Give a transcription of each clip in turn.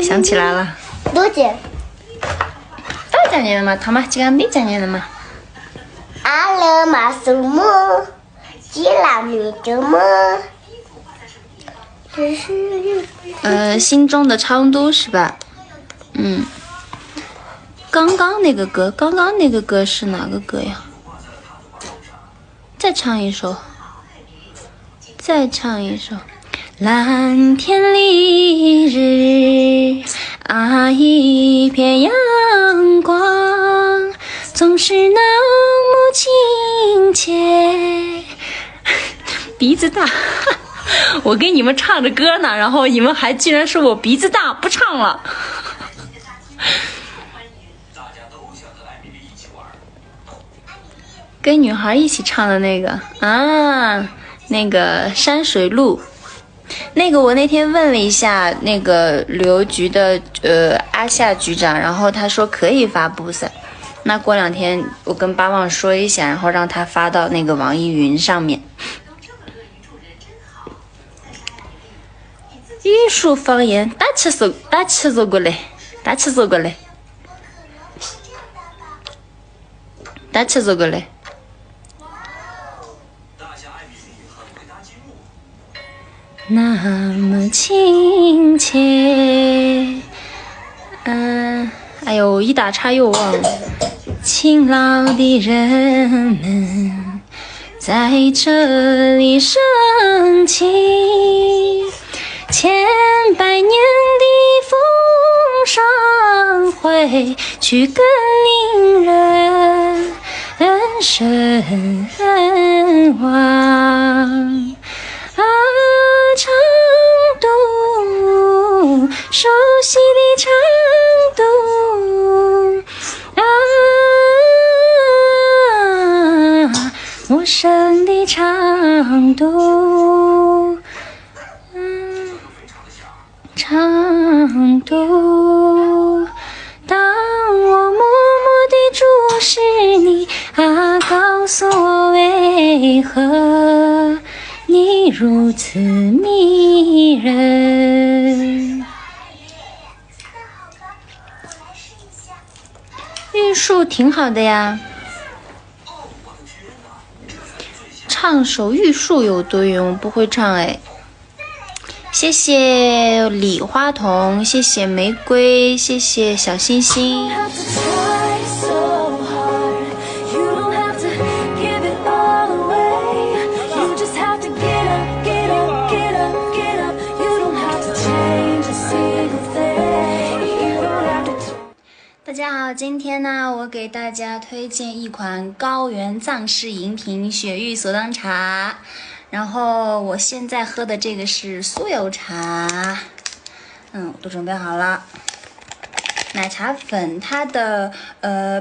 想起来了。多姐。到家年了吗？他妈今天没家年了吗？阿勒马苏木，吉拉米德木。这是心中的昌都是吧？刚刚那个歌是哪个歌呀？再唱一首。蓝天丽日啊，一片阳光，总是那么亲切。鼻子大，我给你们唱着歌呢，然后你们还居然说我鼻子大，不唱了。跟女孩一起唱的那个啊，那个山水路，那个我那天问了一下那个旅游局的阿夏局长，然后他说可以发布噻。那过2天我跟巴望说一下，然后让他发到那个网易云上面。玉树方言，大气走过来。那么亲切，哎呦，一打岔又忘了。勤劳的人们在这里升起，千百年的风霜会去更令人神往。成都，熟悉的成都，陌生的成都，成都。当我默默地注视你，告诉我为何你如此迷人。玉树挺好的呀，唱首玉树有多远？我不会唱哎。谢谢李花童，谢谢玫瑰，谢谢小星星。大家好，今天呢，我给大家推荐一款高原藏式饮品雪域索当茶，然后我现在喝的这个是酥油茶，我都准备好了。奶茶粉它的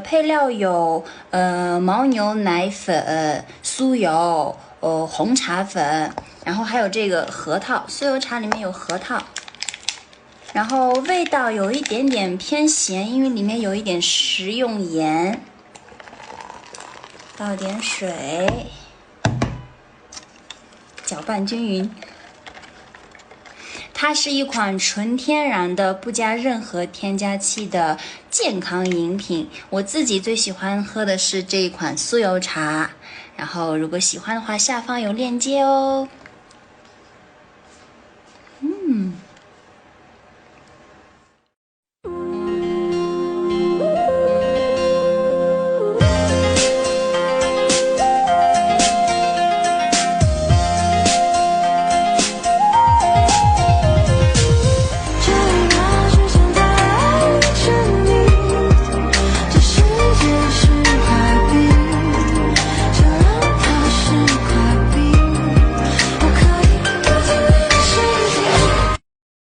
配料有牦牛奶粉、酥油、红茶粉，然后还有这个核桃，酥油茶里面有核桃。然后味道有一点点偏咸，因为里面有一点食用盐。倒点水，搅拌均匀。它是一款纯天然的、不加任何添加剂的健康饮品。我自己最喜欢喝的是这一款酥油茶。然后如果喜欢的话，下方有链接哦。